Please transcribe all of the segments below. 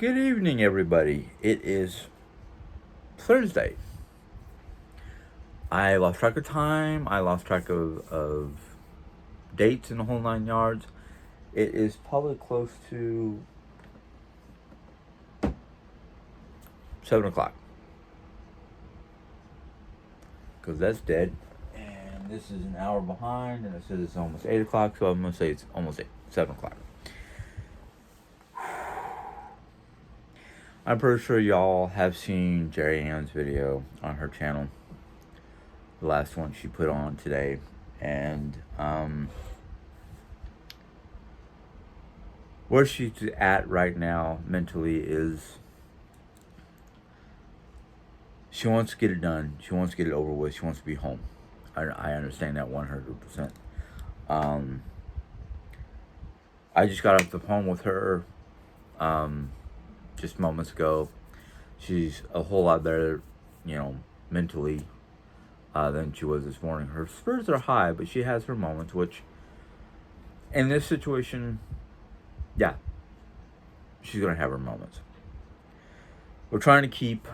Good evening, everybody. It is Thursday. I lost track of time. I lost track of dates in the whole 9 yards. It is probably close to 7 o'clock. Because that's dead. And this is an hour behind, and it says it's almost 8 o'clock, so I'm going to say it's almost 7 o'clock. I'm pretty sure y'all have seen Jeri Ann's video on her channel. The last one she put on today. And where she's at right now mentally is she wants to get it done. She wants to get it over with. She wants to be home. I understand that 100%. I just got off the phone with her just moments ago. She's a whole lot better, mentally than she was this morning. Her spirits are high, but she has her moments, which in this situation, yeah, she's going to have her moments. We're trying to keep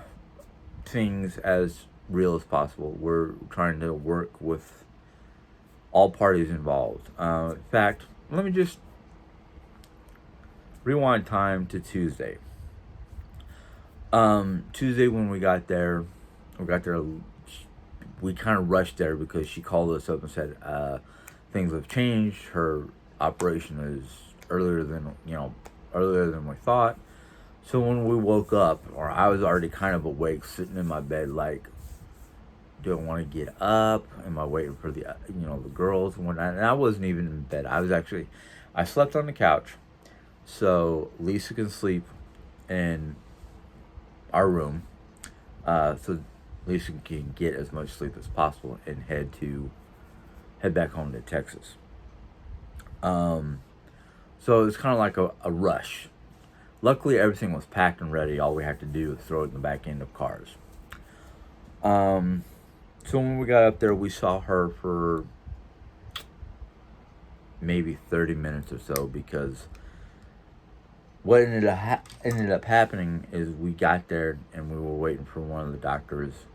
things as real as possible. We're trying to work with all parties involved. In fact, let me just rewind time to Tuesday. Tuesday when we got there, we kind of rushed there because she called us up and said things have changed. Her operation is earlier than we thought. So when we woke up, or I was already kind of awake, sitting in my bed, like, do I want to get up? Am I waiting for the girls and whatnot? And I wasn't even in bed. I slept on the couch, so Lisa can sleep in our room, so Lisa can get as much sleep as possible and head back home to Texas. So it's kind of like a rush. Luckily, everything was packed and ready. All we had to do was throw it in the back end of cars. So when we got up there, we saw her for maybe 30 minutes or so, because what ended up happening is we got there and we were waiting for one of the doctors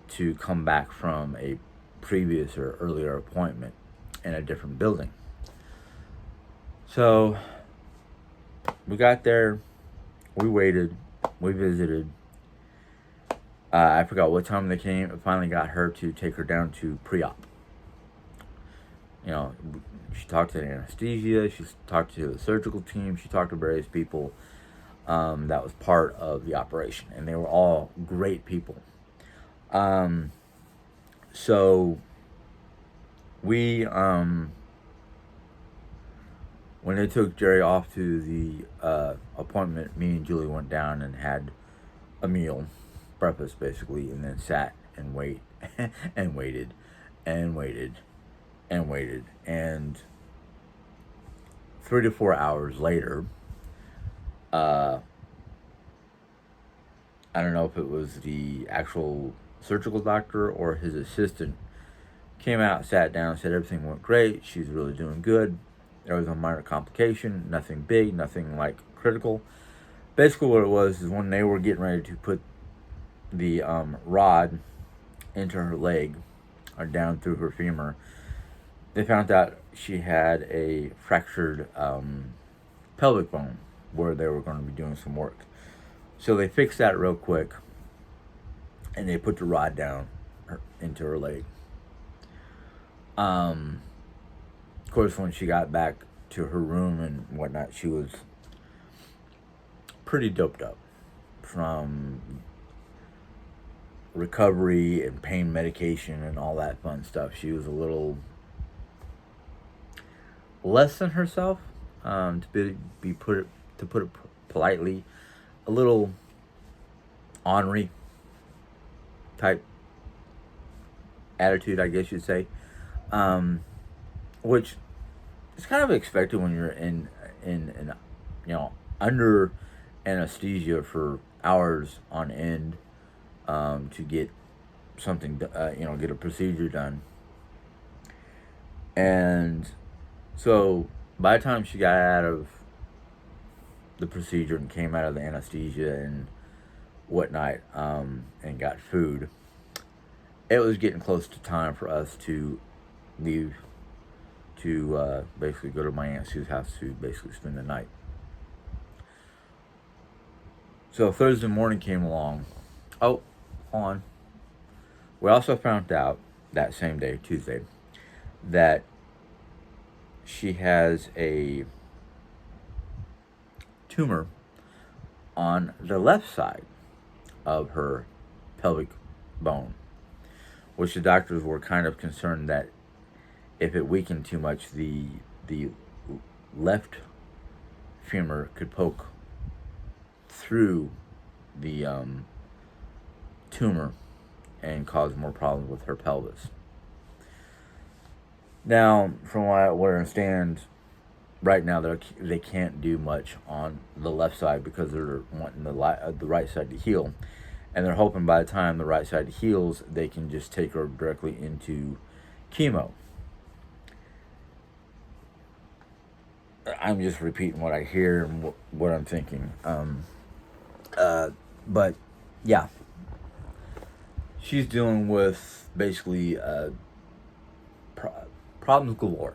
to come back from a previous or earlier appointment in a different building. So we got there, we waited, we visited. I forgot what time they came. I finally got her to take her down to pre-op. She talked to the anesthesia, she talked to the surgical team, she talked to various people that was part of the operation, and they were all great people. So we, when they took Jeri off to the appointment, me and Julie went down and had a meal, breakfast basically, and then sat and and waited and waited and waited. And 3 to 4 hours later, I don't know if it was the actual surgical doctor or his assistant, came out, sat down, said everything went great, she's really doing good. There was a minor complication, nothing big, nothing like critical. Basically what it was is when they were getting ready to put the rod into her leg, or down through her femur, they found out she had a fractured pelvic bone where they were going to be doing some work. So they fixed that real quick, and they put the rod down into her leg. Of course, when she got back to her room and whatnot, she was pretty doped up from recovery and pain medication and all that fun stuff. She was a little less than herself, to put it politely, a little ornery type attitude, I guess you'd say, which is kind of expected when you're in under anesthesia for hours on end, to get something, get a procedure done. And so by the time she got out of the procedure and came out of the anesthesia and whatnot, and got food, it was getting close to time for us to leave to basically go to my Aunt Sue's house to basically spend the night. So Thursday morning came along. Oh, hold on. We also found out that same day, Tuesday, that she has a tumor on the left side of her pelvic bone, which the doctors were kind of concerned that if it weakened too much, the left femur could poke through the tumor and cause more problems with her pelvis. Now, from what I understand, right now they can't do much on the left side because they're wanting the right side to heal, and they're hoping by the time the right side heals, they can just take her directly into chemo. I'm just repeating what I hear and what I'm thinking. But yeah, she's dealing with basically problems galore.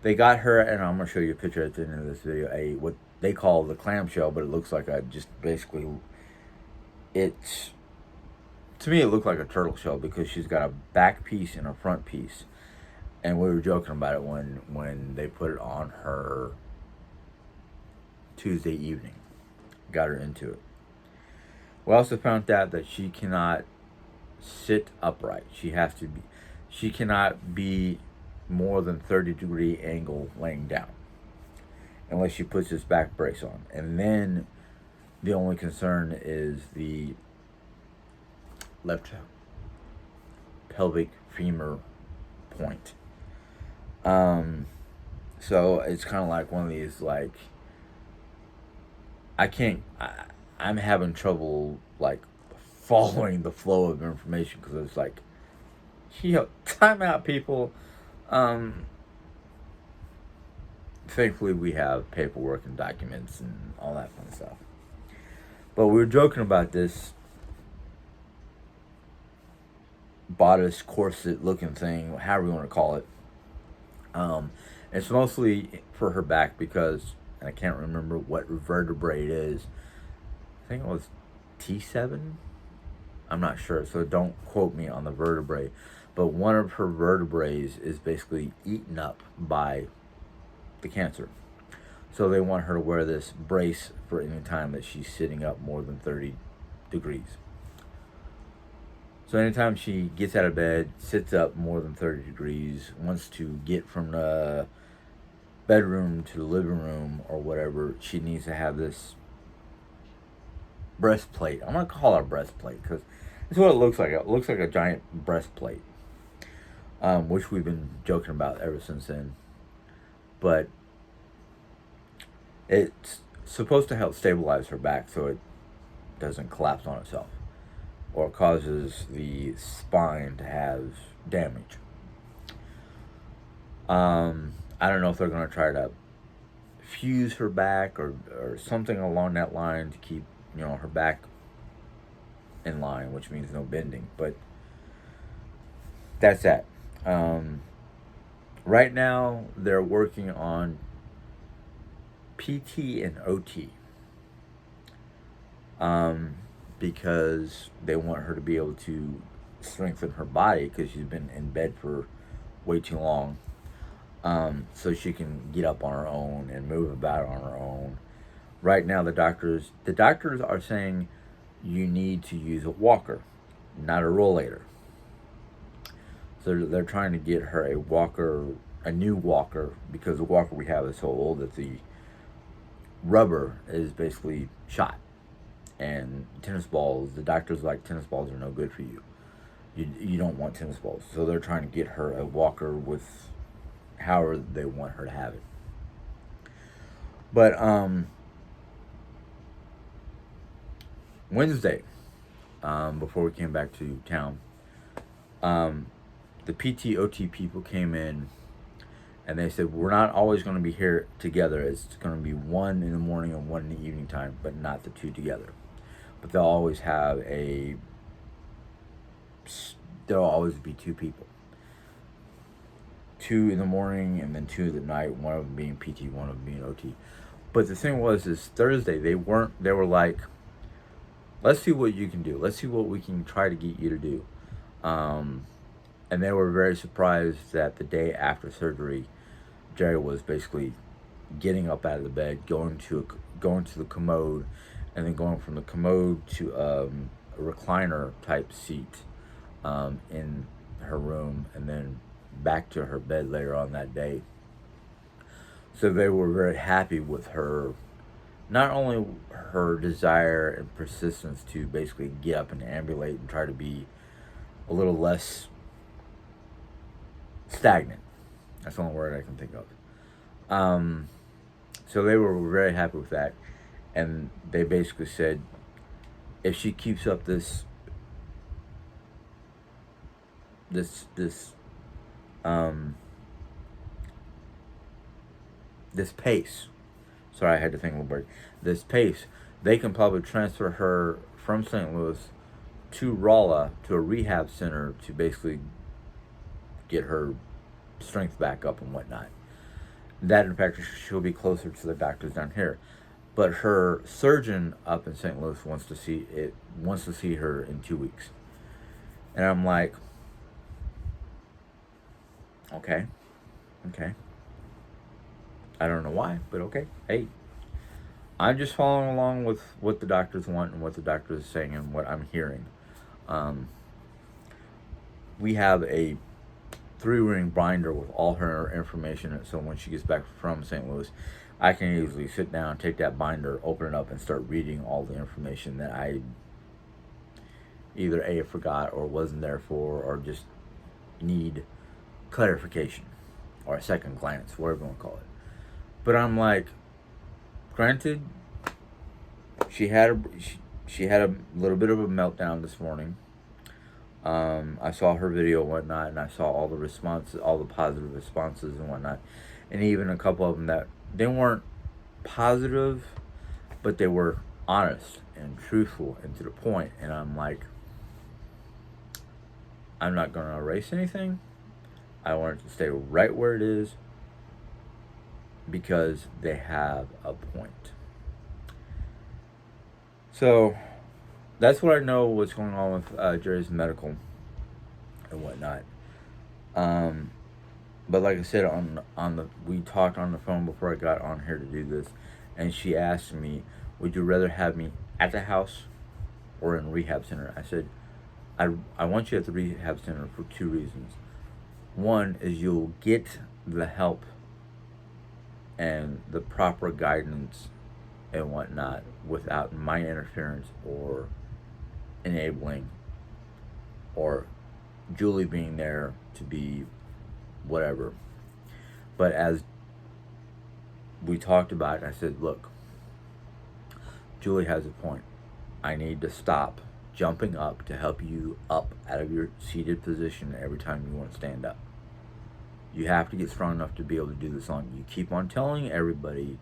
They got her, and I'm gonna show you a picture at the end of this video. What they call the clamshell, but it looks like just basically. It's, to me, it looked like a turtle shell because she's got a back piece and a front piece, and we were joking about it when they put it on her Tuesday evening, got her into it. We also found out that she cannot sit upright. She cannot be more than 30-degree angle laying down unless she puts this back brace on. And then the only concern is the left pelvic femur point. So it's kind of like one of these, like, I'm having trouble, like, following the flow of information because it's like, time out, people. Thankfully, we have paperwork and documents and all that fun stuff. But we were joking about this bodice corset looking thing, however you want to call it. It's mostly for her back because, and I can't remember what vertebrae it is. I think it was T7. I'm not sure, so don't quote me on the vertebrae. But one of her vertebrae is basically eaten up by the cancer. So they want her to wear this brace for any time that she's sitting up more than 30 degrees. So anytime she gets out of bed, sits up more than 30 degrees, wants to get from the bedroom to the living room or whatever, she needs to have this breastplate. I'm going to call it a breastplate because it's what it looks like. It looks like a giant breastplate, which we've been joking about ever since then. But it's supposed to help stabilize her back so it doesn't collapse on itself or causes the spine to have damage. I don't know if they're going to try to fuse her back or something along that line to keep, her back in line, which means no bending. But that's that. Right now, they're working on PT and OT because they want her to be able to strengthen her body because she's been in bed for way too long, so she can get up on her own and move about on her own. Right now, the doctors are saying you need to use a walker, not a rollator. So they're trying to get her a new walker, because the walker we have is so old that the rubber is basically shot. And tennis balls, the doctors like tennis balls are no good for you. You don't want tennis balls. So they're trying to get her a walker with however they want her to have it. But Wednesday, before we came back to town, the PT OT people came in And they said, we're not always going to be here together. It's going to be one in the morning and one in the evening time, but not the two together. But there'll always be two people. Two in the morning and then two at night, one of them being PT, one of them being OT. But the thing was, is Thursday, they were like, let's see what you can do. Let's see what we can try to get you to do. And they were very surprised that the day after surgery, Jeri was basically getting up out of the bed, going to the commode, and then going from the commode to a recliner type seat in her room, and then back to her bed later on that day. So they were very happy with her, not only her desire and persistence to basically get up and ambulate and try to be a little less stagnant. That's the only word I can think of. So they were very happy with that. And they basically said, if she keeps up this pace, sorry, I had to think a little bit, this pace, they can probably transfer her from St. Louis to Rolla, to a rehab center, to basically get her strength back up and whatnot. That, in fact, she'll be closer to the doctors down here. But her surgeon up in St. Louis wants to see her in 2 weeks. And I'm like, okay. I don't know why, but okay. Hey, I'm just following along with what the doctors want and what the doctors are saying and what I'm hearing. We have a 3-ring binder with all her information, and so when she gets back from St. Louis, I can easily sit down, take that binder, open it up, and start reading all the information that I either A, forgot or wasn't there for, or just need clarification or a second glance, whatever you want to call it. But I'm like, granted, she had a little bit of a meltdown this morning. I saw her video and whatnot, and I saw all the responses, all the positive responses and whatnot, and even a couple of them that they weren't positive, but they were honest and truthful and to the point. And I'm like, I'm not going to erase anything. I want it to stay right where it is because they have a point. So that's what I know what's going on with Jeri's medical and whatnot. But like I said, we talked on the phone before I got on here to do this, and she asked me, would you rather have me at the house or in a rehab center? I said, I want you at the rehab center for 2 reasons. One is you'll get the help and the proper guidance and whatnot without my interference or enabling or Julie being there to be whatever. But as we talked about it, I said, look, Julie has a point. I need to stop jumping up to help you up out of your seated position every time you want to stand up. You have to get strong enough to be able to do this on. You keep on telling everybody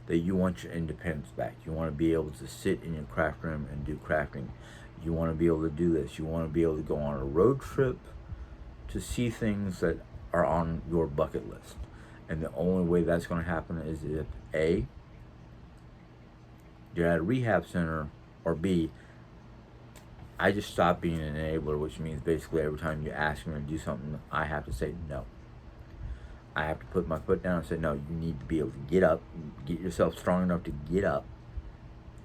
that you want your independence back. You want to be able to sit in your craft room and do crafting. You want to be able to do this. You want to be able to go on a road trip to see things that are on your bucket list. And the only way that's going to happen is if A, you're at a rehab center, or B, I just stop being an enabler, which means basically every time you ask me to do something, I have to say no. I have to put my foot down and say, no, you need to be able to get up, get yourself strong enough to get up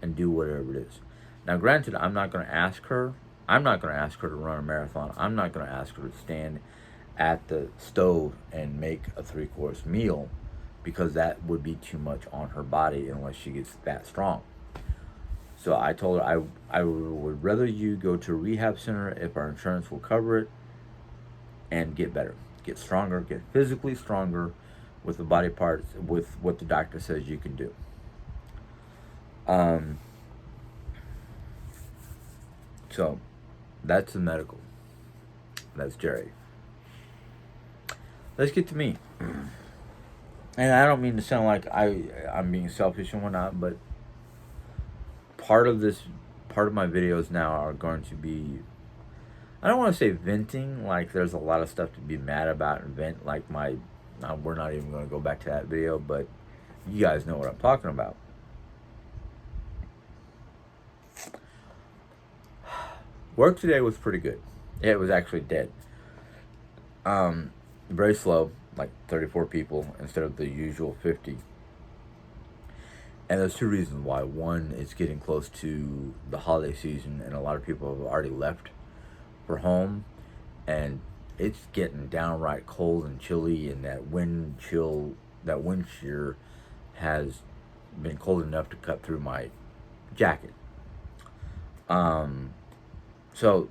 and do whatever it is. Now, granted, I'm not going to ask her to run a marathon. I'm not going to ask her to stand at the stove and make a 3-course meal, because that would be too much on her body unless she gets that strong. So I told her I would rather you go to a rehab center if our insurance will cover it and get better, get stronger, get physically stronger with the body parts, with what the doctor says you can do. So that's the medical. That's Jeri. Let's get to me. and I don't mean to sound like I'm being selfish and whatnot, but part of this, part of my videos now are going to be, I don't want to say venting, like there's a lot of stuff to be mad about and vent, like my, we're not even going to go back to that video, but you guys know what I'm talking about. Work today was pretty good. It was actually dead. Very slow, like 34 people instead of the usual 50. And there's two reasons why. One, it's getting close to the holiday season, and a lot of people have already left for home, and it's getting downright cold and chilly, and that wind shear has been cold enough to cut through my jacket. So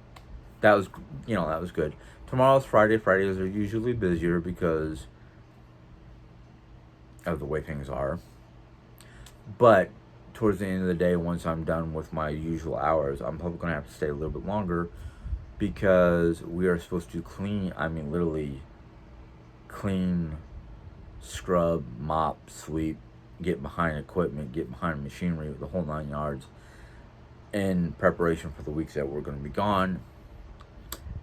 that was, that was good. Tomorrow's Friday. Fridays are usually busier because of the way things are. But towards the end of the day, once I'm done with my usual hours, I'm probably going to have to stay a little bit longer because we are supposed to clean, I mean literally clean, scrub, mop, sweep, get behind equipment, get behind machinery, the whole 9 yards, in preparation for the weeks that we're going to be gone.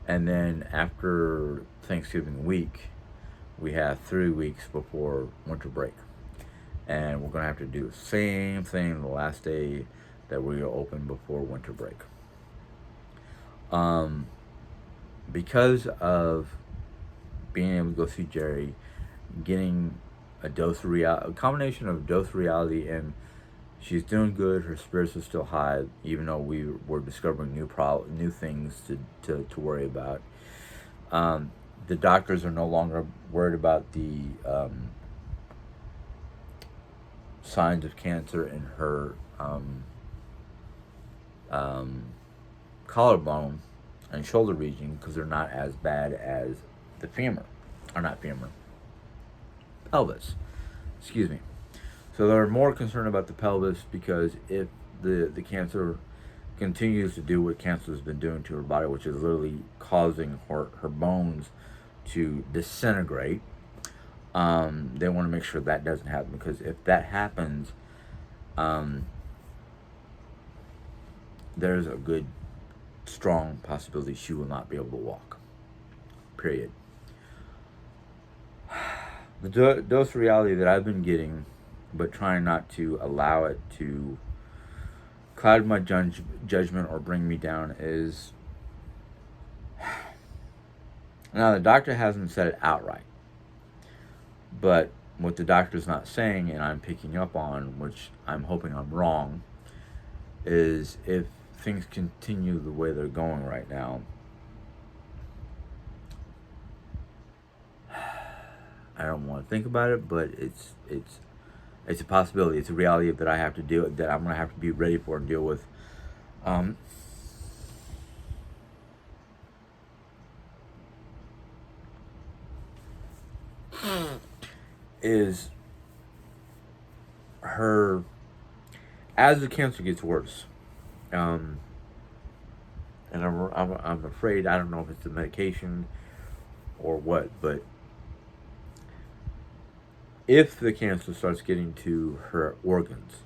And then after Thanksgiving week, we have 3 weeks before winter break. And we're going to have to do the same thing the last day that we are open before winter break. Because of being able to go see Jeri, getting a combination of dose of reality, and she's doing good. Her spirits are still high, even though we were discovering new things to worry about. The doctors are no longer worried about the signs of cancer in her collarbone and shoulder region because they're not as bad as the pelvis. Excuse me. So they're more concerned about the pelvis because if the cancer continues to do what cancer has been doing to her body, which is literally causing her bones to disintegrate, they want to make sure that doesn't happen, because if that happens, there's a good, strong possibility she will not be able to walk. Period. The dose of reality that I've been getting, but trying not to allow it to cloud my judgment or bring me down, is, now the doctor hasn't said it outright, but what the doctor's not saying, and I'm picking up on, which I'm hoping I'm wrong, is if things continue the way they're going right now, I don't want to think about it, but it's a possibility. It's a reality that I have to deal with, that I'm going to have to be ready for and deal with. Is her, as the cancer gets worse, and I'm afraid, I don't know if it's the medication or what, but if the cancer starts getting to her organs,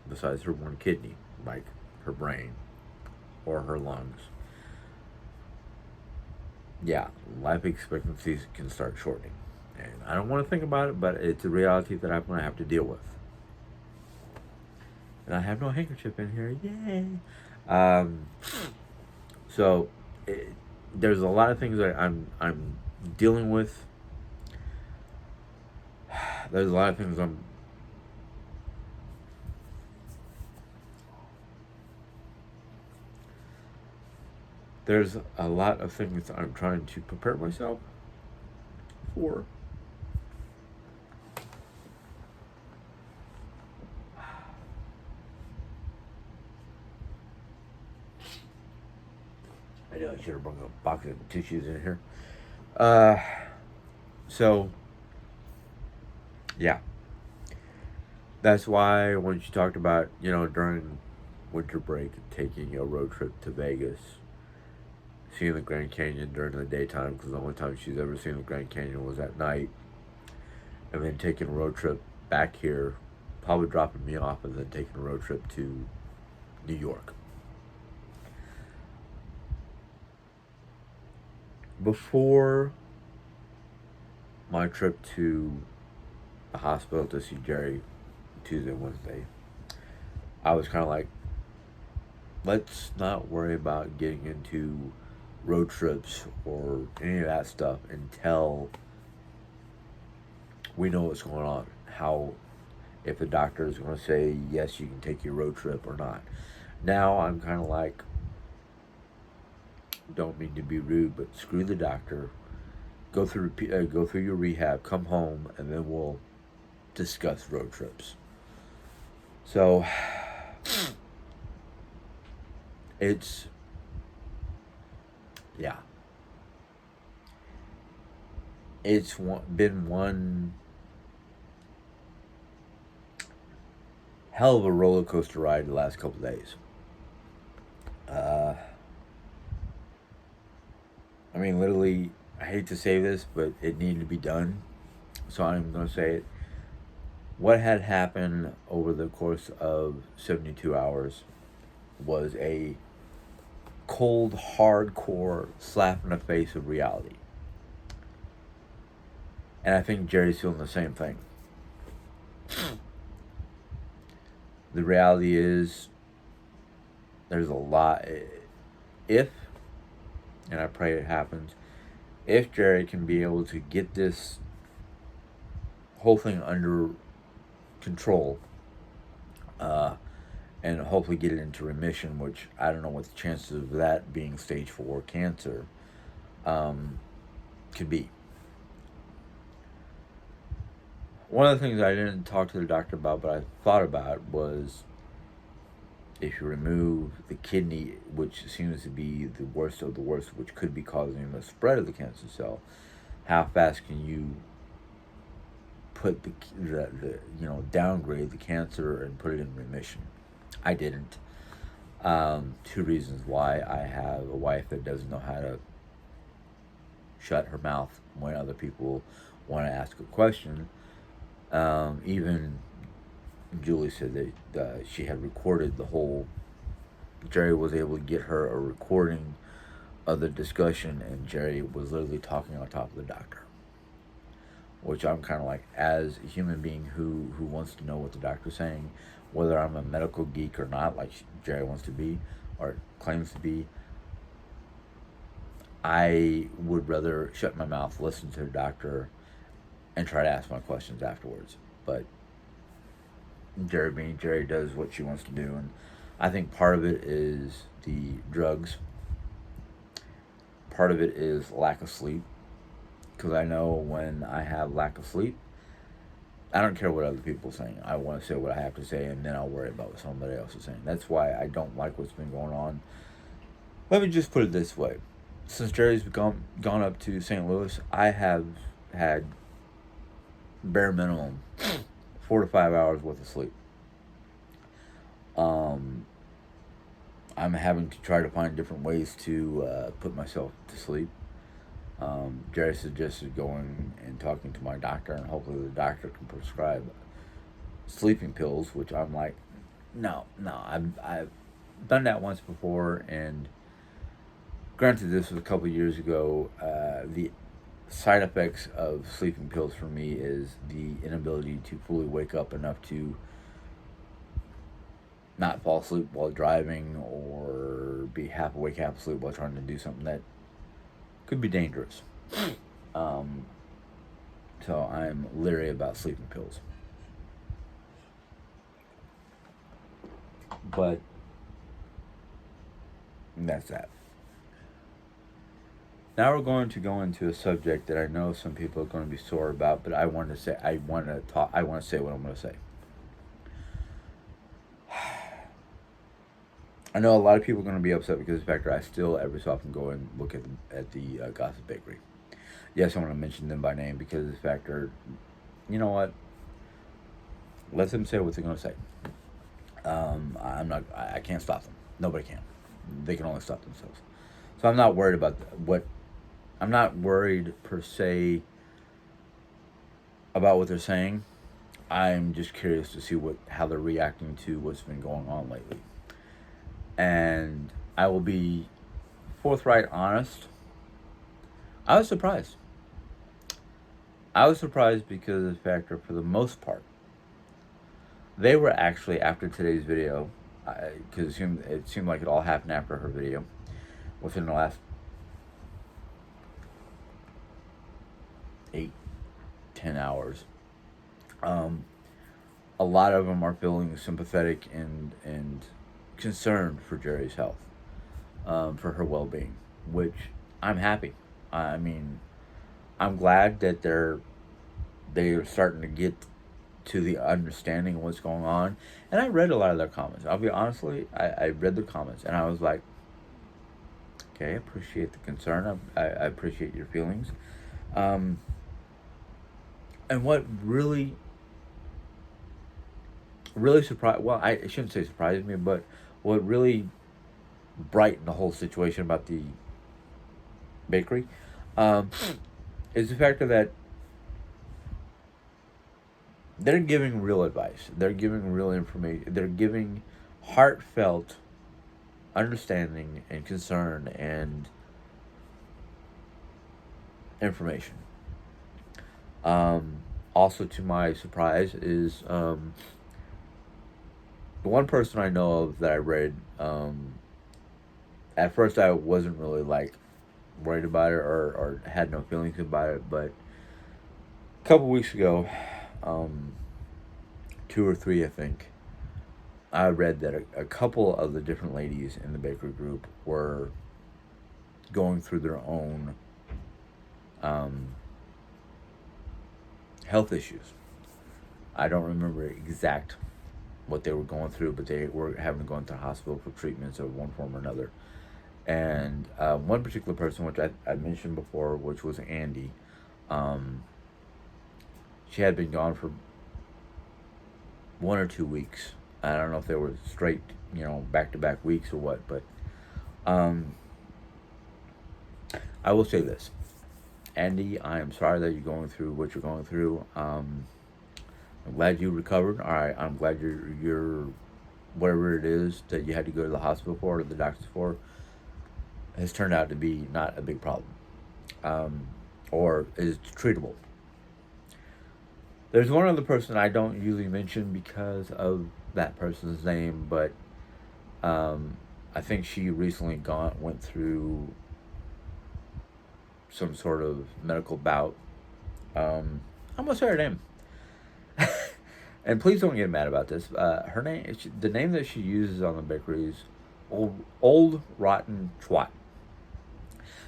besides her one kidney, like her brain or her lungs, yeah, life expectancies can start shortening. And I don't want to think about it, but it's a reality that I'm going to have to deal with. And I have no handkerchief in here. Yay! So there's a lot of things that I'm dealing with. There's a lot of things there's a lot of things I'm trying to prepare myself for. I know I should have brought a box of tissues in here. So, yeah. That's why when she talked about, during winter break, taking a road trip to Vegas, seeing the Grand Canyon during the daytime, because the only time she's ever seen the Grand Canyon was at night, and then taking a road trip back here, probably dropping me off and then taking a road trip to New York. Before my trip to the hospital to see Jeri Tuesday, Wednesday, I was kind of like, let's not worry about getting into road trips or any of that stuff until we know what's going on. How, if the doctor is going to say, yes, you can take your road trip or not. Now I'm kind of like, don't mean to be rude, but screw the doctor. Go through your rehab, come home, and then we'll discuss road trips. So it's, yeah, it's been one hell of a roller coaster ride the last couple days. I mean, literally, I hate to say this, but it needed to be done, so I'm going to say it. What had happened over the course of 72 hours was a cold, hardcore slap in the face of reality. And I think Jeri's feeling the same thing. The reality is, there's a lot. If, and I pray it happens, if Jeri can be able to get this whole thing under control, and hopefully get it into remission, which I don't know what the chances of that being stage 4 cancer could be. One of the things I didn't talk to the doctor about, but I thought about, was if you remove the kidney, which seems to be the worst of the worst, which could be causing the spread of the cancer cell, how fast can you put the downgrade the cancer and put it in remission? I didn't. 2 reasons why. I have a wife that doesn't know how to shut her mouth when other people want to ask a question. Even Julie said that she had recorded the whole. Jeri was able to get her a recording of the discussion, and Jeri was literally talking on top of the doctor. Which I'm kind of like, as a human being who wants to know what the doctor's saying, whether I'm a medical geek or not, like Jeri wants to be, or claims to be, I would rather shut my mouth, listen to the doctor, and try to ask my questions afterwards. But Jeri being Jeri does what she wants to do, and I think part of it is the drugs. Part of it is lack of sleep. Because I know when I have lack of sleep, I don't care what other people are saying. I want to say what I have to say, and then I'll worry about what somebody else is saying. That's why I don't like what's been going on. Let me just put it this way. Since Jeri's gone up to St. Louis, I have had bare minimum 4 to 5 hours worth of sleep. I'm having to try to find different ways to put myself to sleep. Jeri suggested going and talking to my doctor, and hopefully the doctor can prescribe sleeping pills, which I'm like, no, I've done that once before, and granted this was a couple of years ago. The side effects of sleeping pills for me is the inability to fully wake up enough to not fall asleep while driving, or be half awake, half asleep while trying to do something that could be dangerous. So I'm leery about sleeping pills. But that's that. Now we're going to go into a subject that I know some people are going to be sore about, but I want to say what I'm going to say. I know a lot of people are going to be upset because of the fact that I still every so often go and look at the Gossip Bakery. Yes, I want to mention them by name because of the fact that, you know what? Let them say what they're going to say. I can't stop them. Nobody can. They can only stop themselves. So I'm not worried about I'm not worried per se about what they're saying. I'm just curious to see how they're reacting to what's been going on lately. And I will be forthright honest. I was surprised. I was surprised because of the fact that for the most part, they were actually after today's video, because it seemed like it all happened after her video, within the last 8-10 hours. A lot of them are feeling sympathetic and concerned for Jeri's health, for her well-being, which I'm happy. I mean, I'm glad that they're starting to get to the understanding of what's going on. And I read a lot of their comments. I'll be honestly, I read their comments and I was like, okay, I appreciate the concern. I appreciate your feelings. And what really surprised, well, I shouldn't say surprised me, but what really brightened the whole situation about the bakery, is the fact that they're giving real advice. They're giving real information. They're giving heartfelt understanding and concern and information. Also, to my surprise, is the one person I know of that I read. At first, I wasn't really like worried about it or had no feelings about it, but a couple weeks ago, 2 or 3, I think, I read that a couple of the different ladies in the bakery group were going through their own health issues. I don't remember exact what they were going through, but they were having to go into the hospital for treatments of one form or another. And one particular person, which I mentioned before, which was Andy, she had been gone for 1 or 2 weeks. I don't know if they were straight, back-to-back weeks or what, but I will say this. Andy, I am sorry that you're going through what you're going through. I'm glad you recovered. All right, I'm glad you're whatever it is that you had to go to the hospital for or the doctors for has turned out to be not a big problem, or is treatable. There's one other person I don't usually mention because of that person's name, but I think she recently went through some sort of medical bout. I'm gonna say her name, and please don't get mad about this. Her name, the name that she uses on the bakery is Old Rotten Twat.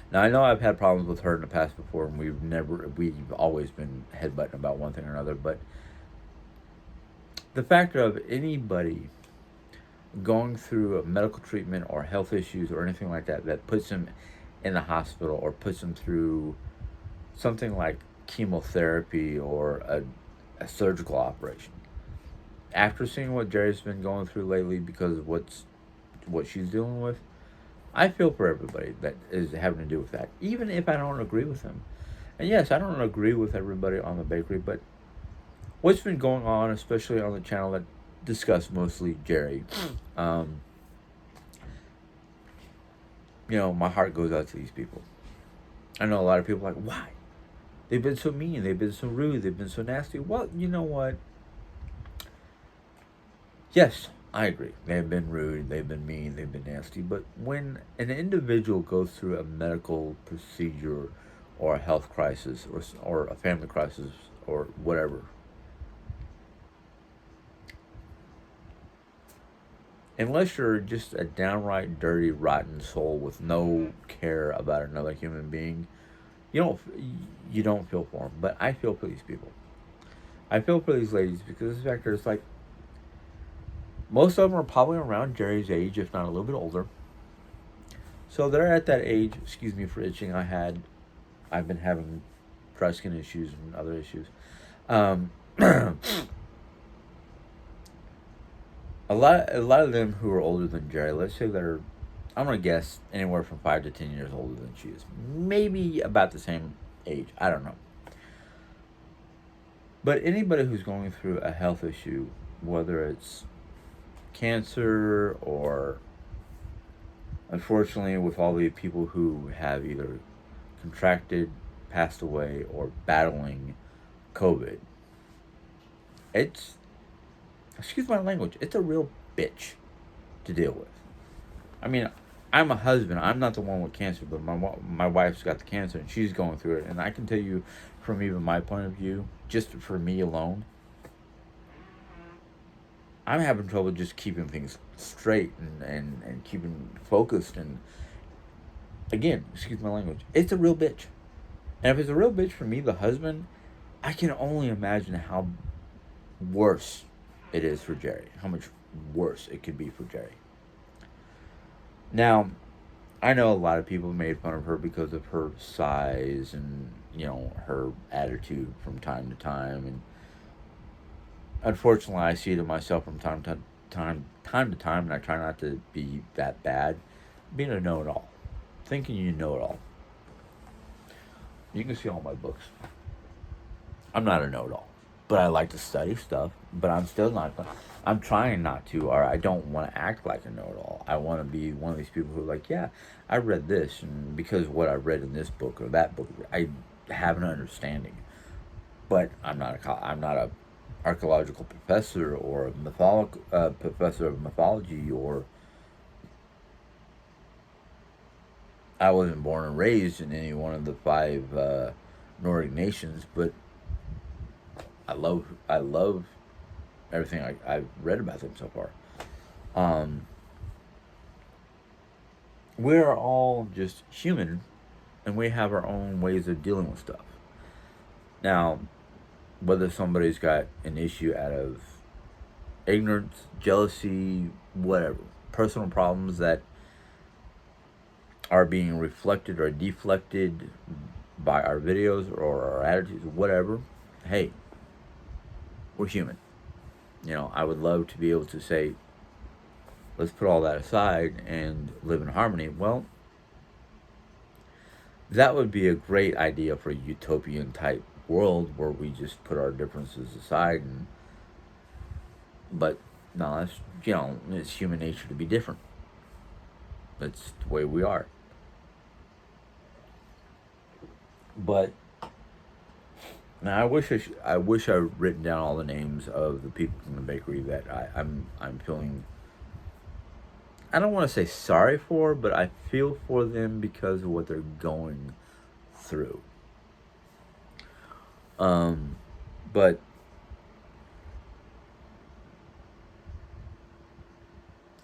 Now I know I've had problems with her in the past before, and we've always been headbutting about one thing or another. But the fact of anybody going through a medical treatment or health issues or anything like that puts them in the hospital or puts them through something like chemotherapy or a surgical operation. After seeing what Jeri's been going through lately because of what she's dealing with, I feel for everybody that is having to do with that, even if I don't agree with them. And yes, I don't agree with everybody on the bakery, but what's been going on, especially on the channel that discuss mostly Jeri, my heart goes out to these people. I know a lot of people are like, why? They've been so mean, they've been so rude, they've been so nasty. Well, you know what? Yes, I agree. They've been rude, they've been mean, they've been nasty. But when an individual goes through a medical procedure or a health crisis or a family crisis or whatever, unless you're just a downright dirty, rotten soul with no care about another human being, you don't feel for them. But I feel for these people. I feel for these ladies because the fact is, like, most of them are probably around Jeri's age, if not a little bit older. So they're at that age. Excuse me for itching. I've been having dry skin issues and other issues. A lot of them who are older than Jeri, let's say they're, I'm gonna guess anywhere from 5 to 10 years older than she is. Maybe about the same age. I don't know. But anybody who's going through a health issue, whether it's cancer or, unfortunately, with all the people who have either contracted, passed away, or battling COVID, it's, excuse my language, it's a real bitch to deal with. I mean, I'm a husband. I'm not the one with cancer, but my wife's got the cancer and she's going through it. And I can tell you, from even my point of view, just for me alone, I'm having trouble just keeping things straight and keeping focused. And again, excuse my language, it's a real bitch. And if it's a real bitch for me, the husband, I can only imagine how worse it is for Jeri. How much worse it could be for Jeri. Now, I know a lot of people made fun of her because of her size and, her attitude from time to time. And unfortunately, I see it in myself from time to time, and I try not to be that bad. Being a know-it-all. Thinking you know it all. You can see all my books. I'm not a know-it-all. But I like to study stuff. But I'm still not. I'm trying not to, or I don't want to act like a know-it-all. I want to be one of these people who are like, yeah, I read this, and because of what I read in this book or that book, I have an understanding. But I'm not a archaeological professor or a professor of mythology, or I wasn't born and raised in any one of the five Nordic nations. But I love everything I've read about them so far. We're all just human, and we have our own ways of dealing with stuff. Now, whether somebody's got an issue out of ignorance, jealousy, whatever, personal problems that are being reflected or deflected by our videos or our attitudes, whatever, hey, we're human. I would love to be able to say, let's put all that aside and live in harmony. Well, that would be a great idea for a utopian type world where we just put our differences aside. But no, that's, it's human nature to be different. That's the way we are. But now I wish I'd written down all the names of the people from the bakery that I'm feeling. I don't want to say sorry for, but I feel for them because of what they're going through. But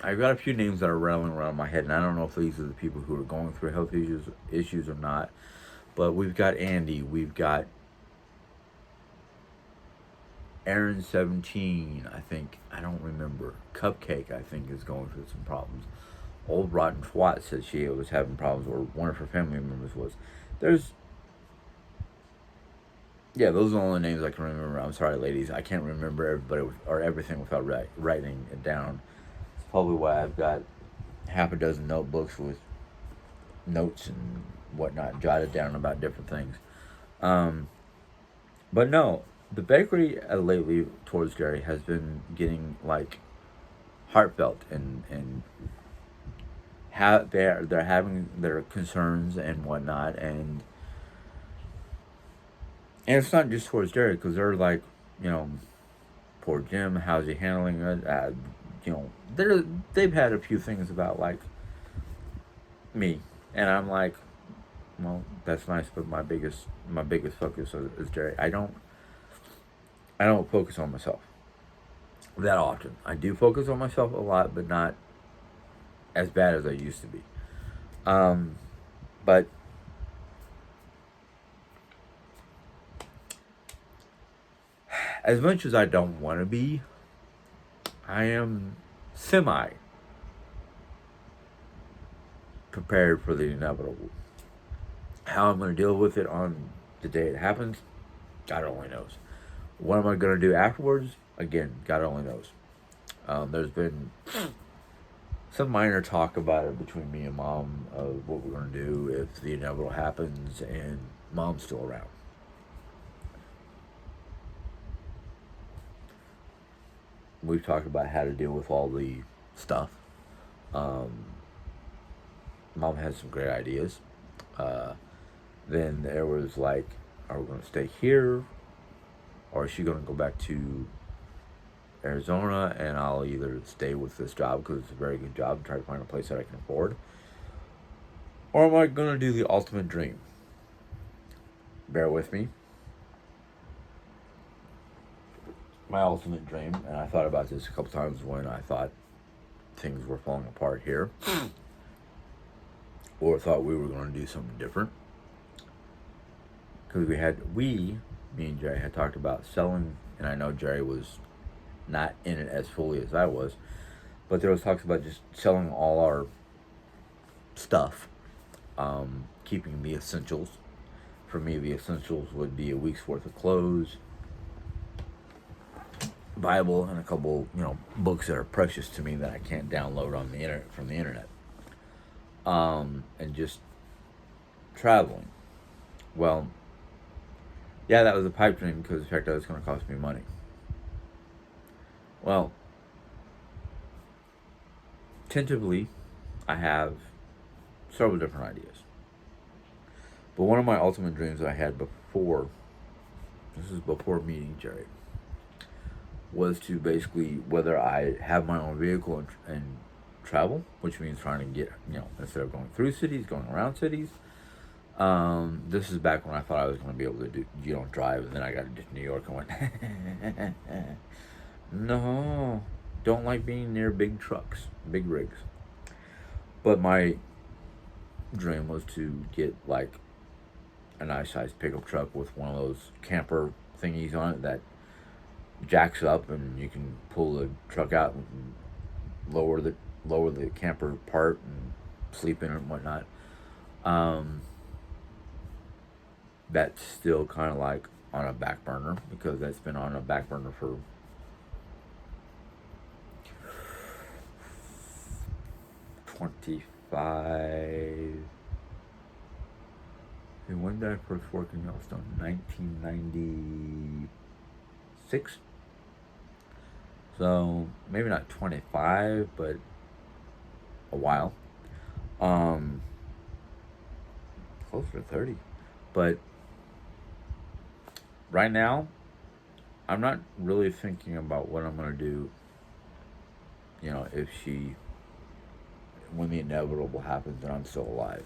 I've got a few names that are rattling around my head, and I don't know if these are the people who are going through health issues or not. But we've got Andy, we've got Aaron 17, I think, I don't remember. Cupcake, I think, is going through some problems. Old Rotten Twat said she was having problems, or one of her family members was. Those are the only names I can remember. I'm sorry, ladies, I can't remember everybody or everything without writing it down. It's probably why I've got half a dozen notebooks with notes and whatnot jotted down about different things. But no, the bakery lately towards Jeri has been getting heartfelt and they're having their concerns and whatnot, and it's not just towards Jeri, because they're like, poor Jim, how's he handling it? They've had a few things about me, and I'm like, well, that's nice, but my biggest focus is Jeri. I don't focus on myself that often. I do focus on myself a lot, but not as bad as I used to be. But as much as I don't want to be, I am semi prepared for the inevitable. How I'm going to deal with it on the day it happens, God only knows. What am I going to do afterwards? Again, God only knows. There's been some minor talk about it between me and Mom of what we're going to do if the inevitable happens and Mom's still around. we've talked about how to deal with all the stuff. Um, Mom has some great ideas. Uh, then there was like, are we going to stay here? Or is she going to go back to Arizona and I'll either stay with this job because it's a very good job and try to find a place that I can afford? Or am I going to do the ultimate dream? Bear with me. My ultimate dream, and I thought about this a couple times when I thought things were falling apart here, or thought we were going to do something different. Because me and Jerry had talked about selling, and I know Jerry was not in it as fully as I was, but there was talks about just selling all our stuff, keeping the essentials. For me, the essentials would be a week's worth of clothes, Bible, and a couple, books that are precious to me that I can't download on the internet from the internet. And just traveling. Well, yeah, that was a pipe dream because of the fact that it's going to cost me money. Well, tentatively, I have several different ideas. But one of my ultimate dreams that I had before, this is before meeting Jerry, was to basically, whether I have my own vehicle and travel, which means trying to get, instead of going through cities, going around cities. This is back when I thought I was going to be able to do, drive, and then I got to New York and went, no, don't like being near big trucks, big rigs. But my dream was to get like a nice sized pickup truck with one of those camper thingies on it that jacks up and you can pull the truck out and lower the camper part and sleep in it and whatnot. That's still kind of like on a back burner because that's been on a back burner for 25. When did I first work in Yellowstone? 1996. So maybe not 25, but a while. Closer to 30. But right now, I'm not really thinking about what I'm going to do, when the inevitable happens and I'm still alive.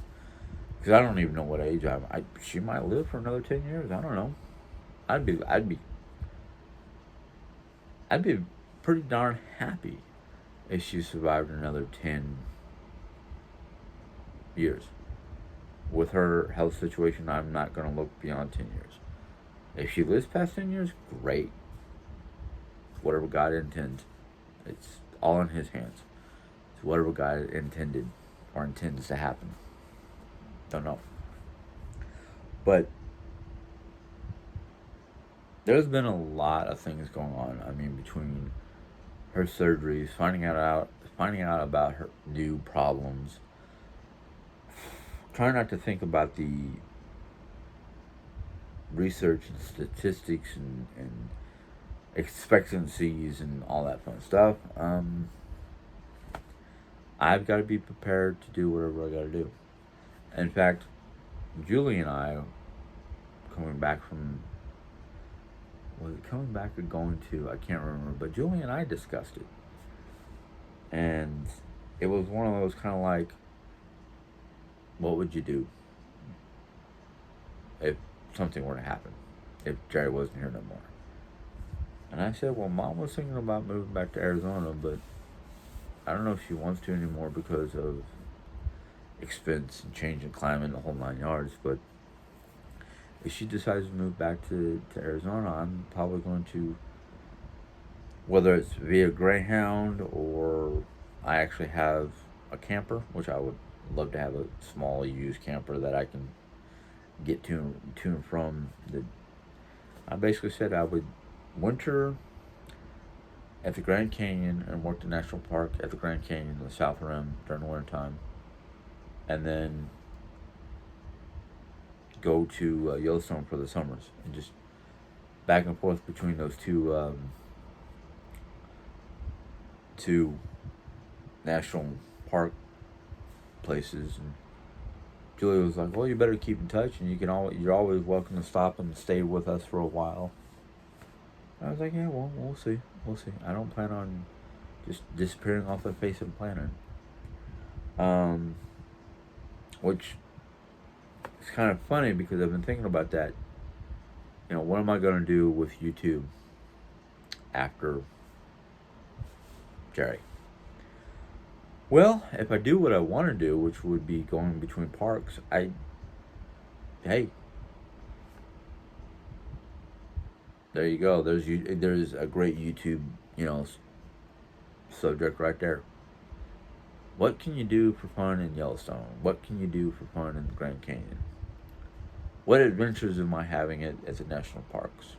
Because I don't even know what age I'm. She might live for another 10 years. I don't know. I'd be pretty darn happy if she survived another 10 years. With her health situation, I'm not going to look beyond 10 years. If she lives past 10 years, great. Whatever God intends. It's all in His hands. It's whatever God intended or intends to happen. Don't know. But there's been a lot of things going on. I mean, between her surgeries, finding out about her new problems, trying not to think about the research and statistics and expectancies and all that fun stuff. I've got to be prepared to do whatever I got to do. In fact, Julie and I, coming back or going to, I can't remember, but Julie and I discussed it. And it was one of those kind of like, what would you do if something were to happen, if Jerry wasn't here no more? And I said, well, Mom was thinking about moving back to Arizona, but I don't know if she wants to anymore because of expense and change in climate and the whole 9 yards. But if she decides to move back to Arizona, I'm probably going to, whether it's via Greyhound or I actually have a camper, which I would love to have a small used camper that I can get to and from. I basically said I would winter at the Grand Canyon and work the national park at the Grand Canyon in the South Rim during the winter time, and then go to Yellowstone for the summers and just back and forth between those two to national park places, and Julie was like, "Well, you better keep in touch, and you're always welcome to stop and stay with us for a while." I was like, "Yeah, well, we'll see, we'll see. I don't plan on just disappearing off the face of the planet." Which is kind of funny because I've been thinking about that. What am I going to do with YouTube after Jeri? Well, if I do what I want to do, which would be going between parks, hey, there you go. There's a great YouTube, subject right there. What can you do for fun in Yellowstone? What can you do for fun in the Grand Canyon? What adventures am I having at the national parks?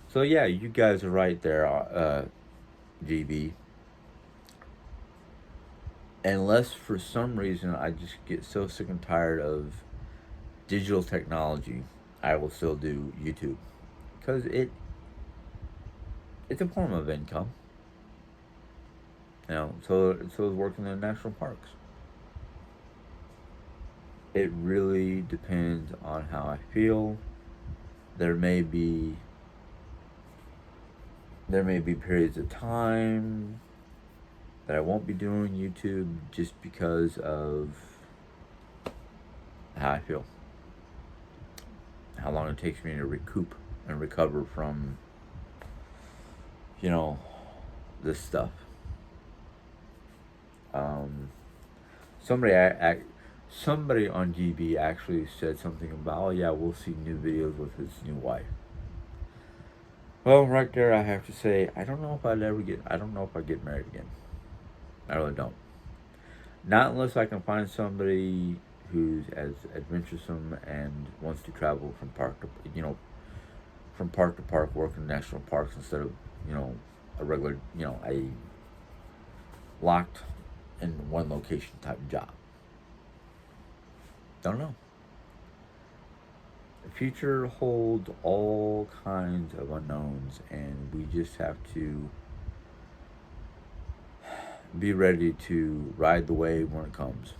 So yeah, you guys are right there, GB. Unless for some reason I just get so sick and tired of digital technology, I will still do YouTube because it's a form of income. So is working in national parks. It really depends on how I feel. There may be periods of time that I won't be doing YouTube just because of how I feel. How long it takes me to recoup and recover from, this stuff. Somebody on GB actually said something about, oh yeah, we'll see new videos with his new wife. Well, right there, I have to say, I don't know if I get married again. I really don't. Not unless I can find somebody who's as adventuresome and wants to travel from park to park, work in national parks instead of, a regular, a locked in one location type job. Don't know. The future holds all kinds of unknowns, and we just have to be ready to ride the wave when it comes.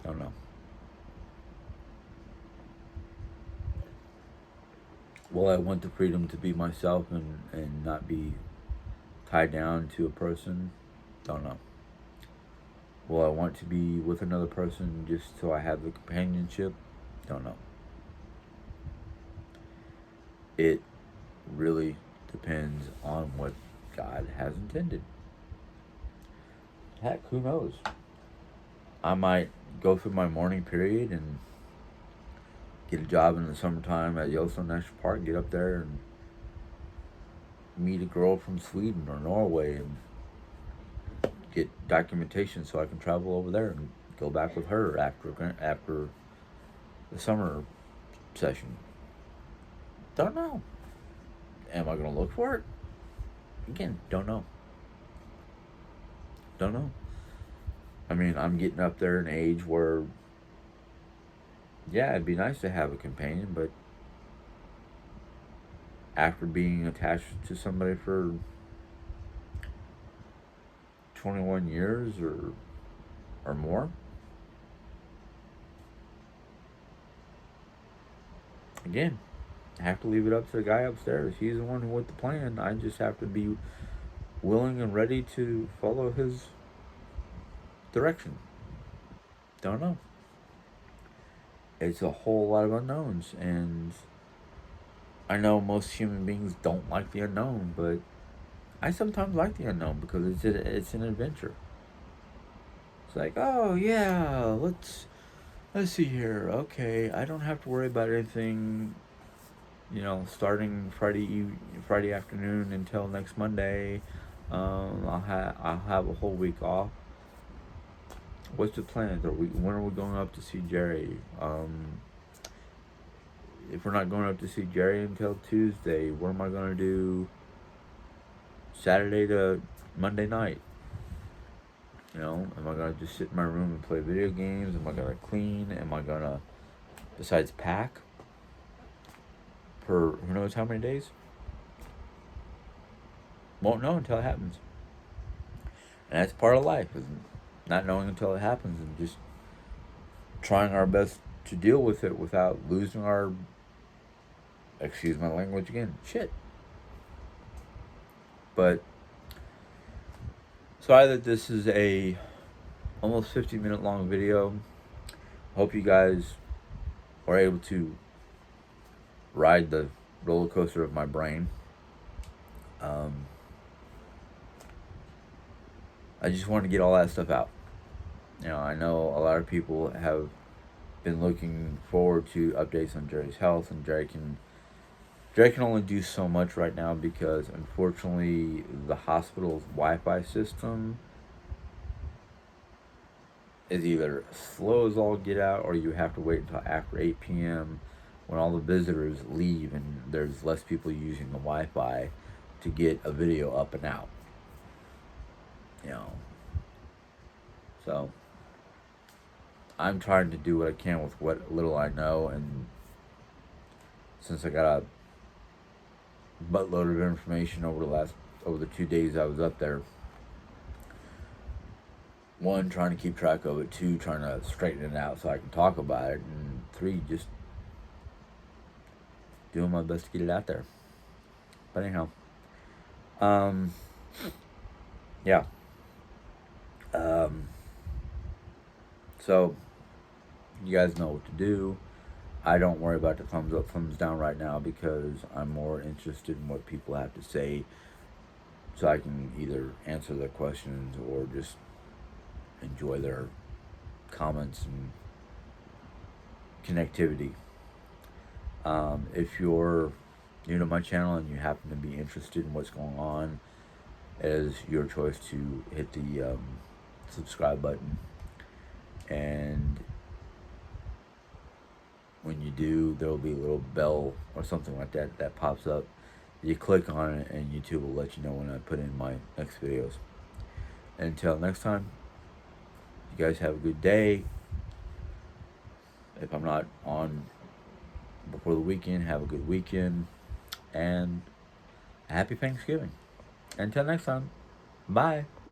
Don't know. Will I want the freedom to be myself and not be tied down to a person? Don't know. Will I want to be with another person just so I have the companionship? Don't know. It really depends on what God has intended. Heck, who knows? I might go through my mourning period and get a job in the summertime at Yellowstone National Park, get up there and meet a girl from Sweden or Norway and get documentation so I can travel over there and go back with her after the summer session. Don't know. Am I going to look for it? Again, don't know. Don't know. I mean, I'm getting up there in age where, yeah, it'd be nice to have a companion, but after being attached to somebody for 21 years or more, again, I have to leave it up to the guy upstairs. He's the one who with the plan. I just have to be willing and ready to follow his direction. Don't know. It's a whole lot of unknowns, and I know most human beings don't like the unknown, but I sometimes like the unknown because it's an adventure. It's like, oh yeah, let's see here. Okay, I don't have to worry about anything. Starting Friday afternoon until next Monday. I'll have a whole week off. What's the plan? When are we going up to see Jeri? If we're not going up to see Jeri until Tuesday, what am I going to do Saturday to Monday night? Am I going to just sit in my room and play video games? Am I going to clean? Am I going to, besides pack? for who knows how many days. Won't know until it happens. And that's part of life, is not knowing until it happens and just trying our best to deal with it without losing our, excuse my language again, shit. But sorry that this is a almost 50-minute long video. Hope you guys are able to ride the roller coaster of my brain. I just wanted to get all that stuff out. You know, I know a lot of people have been looking forward to updates on Jeri's health, and Jeri can only do so much right now because unfortunately the hospital's Wi-Fi system is either slow as all get out, or you have to wait until after 8 p.m. when all the visitors leave and there's less people using the Wi-Fi to get a video up and out. You know, so I'm trying to do what I can with what little I know, and since I got a buttload of information over the 2 days I was up there, one, trying to keep track of it, two, trying to straighten it out so I can talk about it, and three, just doing my best to get it out there. But anyhow, yeah. So you guys know what to do. I don't worry about the thumbs up, thumbs down right now because I'm more interested in what people have to say, so I can either answer their questions or just enjoy their comments and connectivity. If you're new to my channel and you happen to be interested in what's going on, it is your choice to hit the subscribe button, and when you do, there will be a little bell or something like that that pops up. You click on it and YouTube will let you know when I put in my next videos. And until next time, you guys have a good day. If I'm not on before the weekend, have a good weekend, and happy Thanksgiving. Until next time, bye.